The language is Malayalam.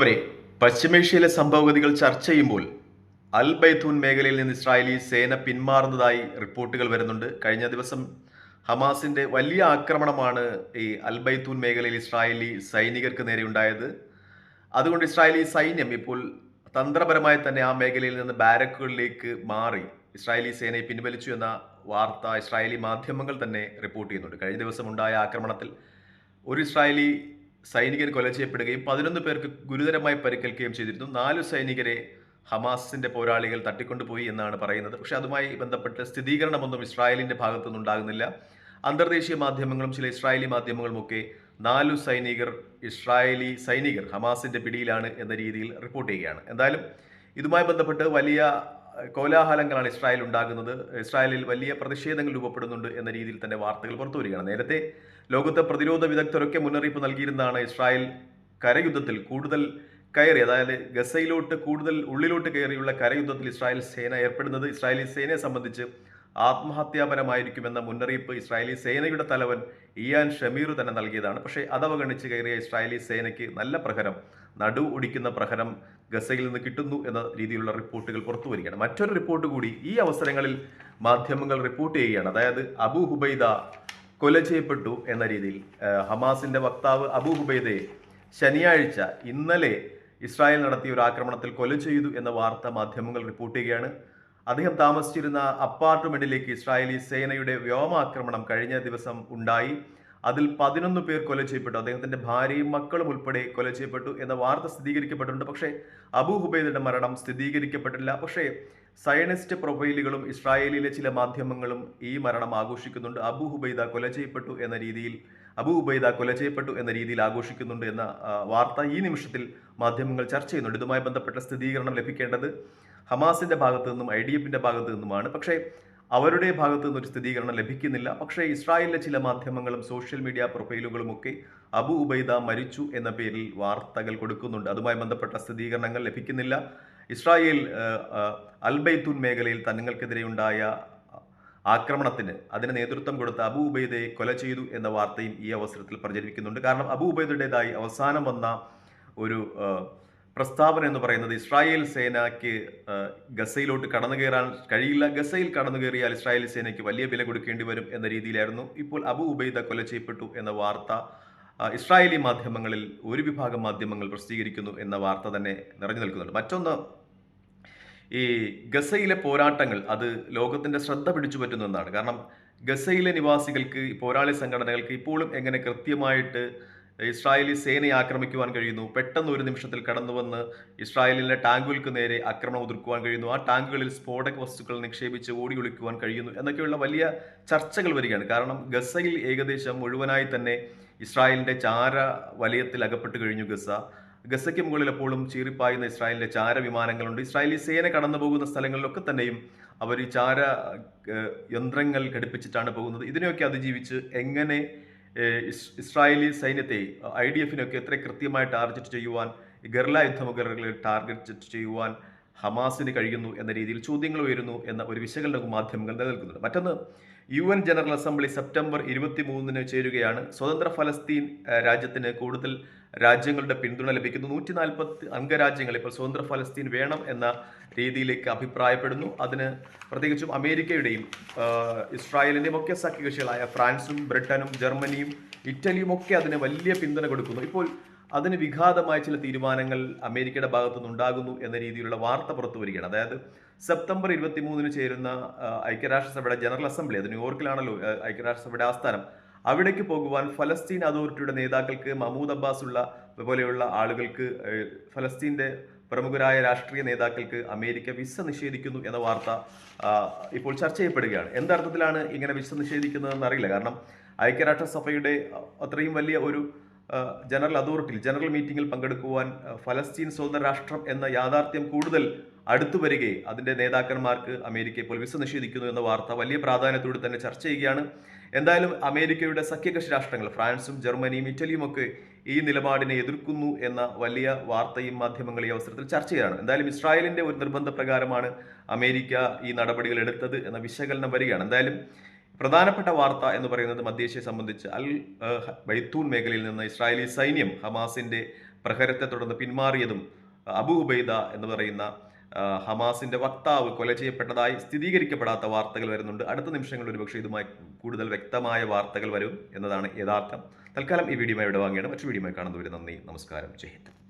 വരെ പശ്ചിമേഷ്യയിലെ സംഭവഗതികൾ ചർച്ച ചെയ്യുമ്പോൾ അൽ ബൈത്തൂൻ മേഖലയിൽ നിന്ന് ഇസ്രായേലി സേന പിന്മാറുന്നതായി റിപ്പോർട്ടുകൾ വരുന്നുണ്ട്. കഴിഞ്ഞ ദിവസം ഹമാസിന്റെ വലിയ ആക്രമണമാണ് ഈ അൽ ബൈത്തൂൻ മേഖലയിൽ ഇസ്രായേലി സൈനികർക്ക് നേരെ ഉണ്ടായത്. അതുകൊണ്ട് ഇസ്രായേലി സൈന്യം ഇപ്പോൾ തന്ത്രപരമായി തന്നെ ആ മേഖലയിൽ നിന്ന് ബാരക്കുകളിലേക്ക് മാറി ഇസ്രായേലി സേനയെ പിൻവലിച്ചു എന്ന വാർത്ത ഇസ്രായേലി മാധ്യമങ്ങൾ തന്നെ റിപ്പോർട്ട് ചെയ്യുന്നുണ്ട്. കഴിഞ്ഞ ദിവസം ഉണ്ടായ ആക്രമണത്തിൽ ഒരു ഇസ്രായേലി സൈനികൻ കൊല ചെയ്യപ്പെടുകയും 11 പേർക്ക് ഗുരുതരമായി പരിക്കേൽക്കുകയും ചെയ്തിരുന്നു. 4 സൈനികരെ ഹമാസിന്റെ പോരാളികൾ തട്ടിക്കൊണ്ടുപോയി എന്നാണ് പറയുന്നത്. പക്ഷെ അതുമായി ബന്ധപ്പെട്ട് സ്ഥിരീകരണമൊന്നും ഇസ്രായേലിന്റെ ഭാഗത്തു നിന്നുണ്ടാകുന്നില്ല. അന്തർദേശീയ മാധ്യമങ്ങളും ചില ഇസ്രായേലി മാധ്യമങ്ങളുമൊക്കെ 4 ഇസ്രായേലി സൈനികർ ഹമാസിന്റെ പിടിയിലാണ് എന്ന രീതിയിൽ റിപ്പോർട്ട് ചെയ്യുകയാണ്. എന്തായാലും ഇതുമായി ബന്ധപ്പെട്ട് വലിയ കോലാഹലങ്ങളാണ് ഇസ്രായേൽ ഉണ്ടാകുന്നത്. ഇസ്രായേലിൽ വലിയ പ്രതിഷേധങ്ങൾ രൂപപ്പെടുന്നുണ്ട് എന്ന രീതിയിൽ തന്നെ വാർത്തകൾ പുറത്തു വരികയാണ്. നേരത്തെ ലോകത്തെ പ്രതിരോധ വിദഗ്ധരൊക്കെ മുന്നറിയിപ്പ് നൽകിയിരുന്നതാണ് ഇസ്രായേൽ കരയുദ്ധത്തിൽ കൂടുതൽ കയറി, അതായത് ഗസയിലോട്ട് കൂടുതൽ ഉള്ളിലോട്ട് കയറിയുള്ള കരയുദ്ധത്തിൽ ഇസ്രായേൽ സേന ഏർപ്പെടുന്നത് ഇസ്രായേലി സേനയെ സംബന്ധിച്ച് ആത്മഹത്യാപരമായിരിക്കുമെന്ന മുന്നറിയിപ്പ് ഇസ്രായേലി സേനയുടെ തലവൻ ഇയാൻ ഷമീർ തന്നെ നൽകിയതാണ്. പക്ഷേ അതവഗണിച്ച് കയറിയ ഇസ്രായേലി സേനയ്ക്ക് നല്ല പ്രഹരം, നടു ഒടിക്കുന്ന പ്രഹരം ഗസയിൽ നിന്ന് കിട്ടുന്നു എന്ന രീതിയിലുള്ള റിപ്പോർട്ടുകൾ പുറത്തു വരികയാണ്. മറ്റൊരു റിപ്പോർട്ട് കൂടി ഈ അവസരങ്ങളിൽ മാധ്യമങ്ങൾ റിപ്പോർട്ട് ചെയ്യുകയാണ്. അതായത് അബു ഹുബൈദ കൊല ചെയ്യപ്പെട്ടു എന്ന രീതിയിൽ ഹമാസിന്റെ വക്താവ് അബു ഹുബൈദയെ ശനിയാഴ്ച ഇന്നലെ ഇസ്രായേൽ നടത്തിയ ഒരു ആക്രമണത്തിൽ കൊല ചെയ്തു എന്ന വാർത്ത മാധ്യമങ്ങൾ റിപ്പോർട്ട് ചെയ്യുകയാണ്. അദ്ദേഹം താമസിച്ചിരുന്ന അപ്പാർട്ട്മെന്റിലേക്ക് ഇസ്രായേലി സേനയുടെ വ്യോമാക്രമണം കഴിഞ്ഞ ദിവസം ഉണ്ടായി. അതിൽ 11 പേർ കൊല ചെയ്യപ്പെട്ടു. അദ്ദേഹത്തിന്റെ ഭാര്യയും മക്കളും ഉൾപ്പെടെ കൊല ചെയ്യപ്പെട്ടു എന്ന വാർത്ത സ്ഥിരീകരിക്കപ്പെട്ടിട്ടുണ്ട്. പക്ഷേ അബു ഹുബൈദയുടെ മരണം സ്ഥിരീകരിക്കപ്പെട്ടില്ല. പക്ഷേ സയനിസ്റ്റ് പ്രൊഫൈലുകളും ഇസ്രായേലിലെ ചില മാധ്യമങ്ങളും ഈ മരണം ആഘോഷിക്കുന്നുണ്ട്. അബു ഹുബൈദ കൊല ചെയ്യപ്പെട്ടു എന്ന രീതിയിൽ ആഘോഷിക്കുന്നുണ്ട് എന്ന വാർത്ത ഈ നിമിഷത്തിൽ മാധ്യമങ്ങൾ ചർച്ച ചെയ്യുന്നുണ്ട്. ഇതുമായി ബന്ധപ്പെട്ട സ്ഥിരീകരണം ലഭിക്കേണ്ടത് ഹമാസിന്റെ ഭാഗത്തു നിന്നും IDF-ന്റെ ഭാഗത്തു നിന്നുമാണ്. പക്ഷേ അവരുടെ ഭാഗത്തു നിന്നൊരു സ്ഥിരീകരണം ലഭിക്കുന്നില്ല. പക്ഷേ ഇസ്രായേലിലെ ചില മാധ്യമങ്ങളും സോഷ്യൽ മീഡിയ പ്രൊഫൈലുകളും ഒക്കെ അബു ഉബൈദ മരിച്ചു എന്ന പേരിൽ വാർത്തകൾ കൊടുക്കുന്നുണ്ട്. അതുമായി ബന്ധപ്പെട്ട സ്ഥിരീകരണങ്ങൾ ലഭിക്കുന്നില്ല. ഇസ്രായേൽ അൽ ബൈത്തൂൻ മേഖലയിൽ തങ്ങൾക്കെതിരെയുണ്ടായ ആക്രമണത്തിന് അതിന് നേതൃത്വം കൊടുത്ത അബു ഉബൈദയെ കൊല ചെയ്തു എന്ന വാർത്തയും ഈ അവസരത്തിൽ പ്രചരിക്കുന്നുണ്ട്. കാരണം അബു ഉബൈദയുടേതായി അവസാനം വന്ന ഒരു പ്രസ്താവന എന്ന് പറയുന്നത് ഇസ്രായേൽ സേനയ്ക്ക് ഗസയിലോട്ട് കടന്നു കയറാൻ കഴിയില്ല, ഗസയിൽ കടന്നു കയറിയാൽ ഇസ്രായേൽ സേനയ്ക്ക് വലിയ വില കൊടുക്കേണ്ടി വരും എന്ന രീതിയിലായിരുന്നു. ഇപ്പോൾ അബു ഉബൈദ കൊല ചെയ്യപ്പെട്ടു എന്ന വാർത്ത ഇസ്രായേലി മാധ്യമങ്ങളിൽ ഒരു വിഭാഗം മാധ്യമങ്ങൾ പ്രസിദ്ധീകരിക്കുന്നു എന്ന വാർത്ത തന്നെ നിറഞ്ഞു നിൽക്കുന്നുണ്ട്. മറ്റൊന്ന്, ഈ ഗസയിലെ പോരാട്ടങ്ങൾ അത് ലോകത്തിന്റെ ശ്രദ്ധ പിടിച്ചു പറ്റുന്ന ഒന്നാണ്. കാരണം ഗസയിലെ നിവാസികൾക്ക്, പോരാളി സംഘടനകൾക്ക് ഇപ്പോഴും എങ്ങനെ കൃത്യമായിട്ട് ഇസ്രായേലി സേനയെ ആക്രമിക്കുവാൻ കഴിയുന്നു, പെട്ടെന്ന് ഒരു നിമിഷത്തിൽ കടന്നു വന്ന് ഇസ്രായേലിലെ ടാങ്കുകൾക്ക് നേരെ ആക്രമണം ഉതിർക്കുവാൻ കഴിയുന്നു, ആ ടാങ്കുകളിൽ സ്ഫോടക വസ്തുക്കൾ നിക്ഷേപിച്ച് ഓടി ഒളിക്കുവാൻ കഴിയുന്നു എന്നൊക്കെയുള്ള വലിയ ചർച്ചകൾ വരികയാണ്. കാരണം ഗസയിൽ ഏകദേശം മുഴുവനായി തന്നെ ഇസ്രായേലിന്റെ ചാര വലയത്തിൽ അകപ്പെട്ട് കഴിഞ്ഞു. ഗസയ്ക്ക് മുകളിൽ എപ്പോഴും ചീറിപ്പായുന്ന ഇസ്രായേലിന്റെ ചാര വിമാനങ്ങളുണ്ട്. ഇസ്രായേലി സേന കടന്നു പോകുന്ന സ്ഥലങ്ങളിലൊക്കെ തന്നെയും അവർ ഈ ചാര യന്ത്രങ്ങൾ ഘടിപ്പിച്ചിട്ടാണ് പോകുന്നത്. ഇതിനെയൊക്കെ അതിജീവിച്ച് എങ്ങനെ ഇസ്രായേലി സൈന്യത്തെ IDF-നൊക്കെ എത്ര കൃത്യമായി ടാർഗറ്റ് ചെയ്യുവാൻ, ഗർല യുദ്ധമുഖങ്ങളിൽ ടാർഗറ്റ് ചെയ്യുവാൻ ഹമാസിന് കഴിയുന്നു എന്ന രീതിയിൽ ചോദ്യങ്ങൾ ഉയരുന്നു എന്ന ഒരു വിശകലന മാധ്യമങ്ങൾ നിലനിൽക്കുന്നുണ്ട്. മറ്റൊന്ന്, UN ജനറൽ അസംബ്ലി സെപ്റ്റംബർ 23 ചേരുകയാണ്. സ്വതന്ത്ര ഫലസ്തീൻ രാജ്യത്തിന് കൂടുതൽ രാജ്യങ്ങളുടെ പിന്തുണ ലഭിക്കുന്നു. 140 അംഗരാജ്യങ്ങൾ ഇപ്പോൾ സ്വതന്ത്ര ഫലസ്തീൻ വേണം എന്ന രീതിയിലേക്ക് അഭിപ്രായപ്പെടുന്നു. അതിന് പ്രത്യേകിച്ചും അമേരിക്കയുടെയും ഇസ്രായേലിന്റെയും ഒക്കെ സഖ്യകക്ഷികളായ ഫ്രാൻസും ബ്രിട്ടനും ജർമ്മനിയും ഇറ്റലിയും ഒക്കെ അതിന് വലിയ പിന്തുണ കൊടുക്കുന്നു. ഇപ്പോൾ അതിന് വിഘാതമായ ചില തീരുമാനങ്ങൾ അമേരിക്കയുടെ ഭാഗത്തു നിന്നുണ്ടാകുന്നു എന്ന രീതിയിലുള്ള വാർത്ത പുറത്തു വരികയാണ്. അതായത് സെപ്റ്റംബർ 23 ചേരുന്ന ഐക്യരാഷ്ട്രസഭയുടെ ജനറൽ അസംബ്ലി, അത് ന്യൂയോർക്കിലാണല്ലോ ഐക്യരാഷ്ട്രസഭയുടെ ആസ്ഥാനം, അവിടേക്ക് പോകുവാൻ ഫലസ്തീൻ അതോറിറ്റിയുടെ നേതാക്കൾക്ക്, മഹ്മൂദ് അബ്ബാസ് ഉള്ള പോലെയുള്ള ആളുകൾക്ക്, ഫലസ്തീന്റെ പ്രമുഖരായ രാഷ്ട്രീയ നേതാക്കൾക്ക് അമേരിക്ക വിസ നിഷേധിക്കുന്നു എന്ന വാർത്ത ഇപ്പോൾ ചർച്ച ചെയ്യപ്പെടുകയാണ്. എന്തർത്ഥത്തിലാണ് ഇങ്ങനെ വിസ നിഷേധിക്കുന്നതെന്ന് അറിയില്ല. കാരണം ഐക്യരാഷ്ട്രസഭയുടെ അത്രയും വലിയ ഒരു ജനറൽ മീറ്റിംഗിൽ പങ്കെടുക്കുവാൻ ഫലസ്തീൻ സ്വതന്ത്ര രാഷ്ട്രം എന്ന യാഥാർത്ഥ്യം കൂടുതൽ അടുത്തു വരികയെ അതിന്റെ നേതാക്കന്മാർക്ക് അമേരിക്ക ഇപ്പോൾ വിസ നിഷേധിക്കുന്നു എന്ന വാർത്ത വലിയ പ്രാധാന്യത്തോടെ തന്നെ ചർച്ച ചെയ്യുകയാണ്. എന്തായാലും അമേരിക്കയുടെ സഖ്യകക്ഷി രാഷ്ട്രങ്ങൾ ഫ്രാൻസും ജർമ്മനിയും ഇറ്റലിയും ഒക്കെ ഈ നിലപാടിനെ എതിർക്കുന്നു എന്ന വലിയ വാർത്തയും മാധ്യമങ്ങൾ ഈ അവസരത്തിൽ ചർച്ച ചെയ്യാണ്. എന്തായാലും ഇസ്രായേലിന്റെ ഒരു നിർബന്ധ പ്രകാരമാണ് അമേരിക്ക ഈ നടപടികൾ എടുത്തത് എന്ന വിശകലനം വരികയാണ്. എന്തായാലും പ്രധാനപ്പെട്ട വാർത്ത എന്ന് പറയുന്നത് മധ്യേഷ്യയെ സംബന്ധിച്ച് അൽ ബൈത്തൂൻ മേഖലയിൽ നിന്ന് ഇസ്രായേലി സൈന്യം ഹമാസിന്റെ പ്രഹരത്തെ തുടർന്ന് പിന്മാറിയതും അബു ഉബൈദ എന്ന് പറയുന്ന ഹമാസിന്റെ വക്താവ് കൊല ചെയ്യപ്പെട്ടതായി സ്ഥിരീകരിക്കപ്പെടാത്ത വാർത്തകൾ വരുന്നുണ്ട്. അടുത്ത നിമിഷങ്ങളിൽ ഒരുപക്ഷെ ഇതുമായി കൂടുതൽ വ്യക്തമായ വാർത്തകൾ വരും എന്നതാണ് യഥാർത്ഥം. തൽക്കാലം ഈ വീഡിയോയുമായി ഇവിടെ വാങ്ങിയാണ്. മറ്റു വീഡിയോയുമായി കാണുന്നവരെ നന്ദി, നമസ്കാരം, ജയ് ഹിന്ദ്.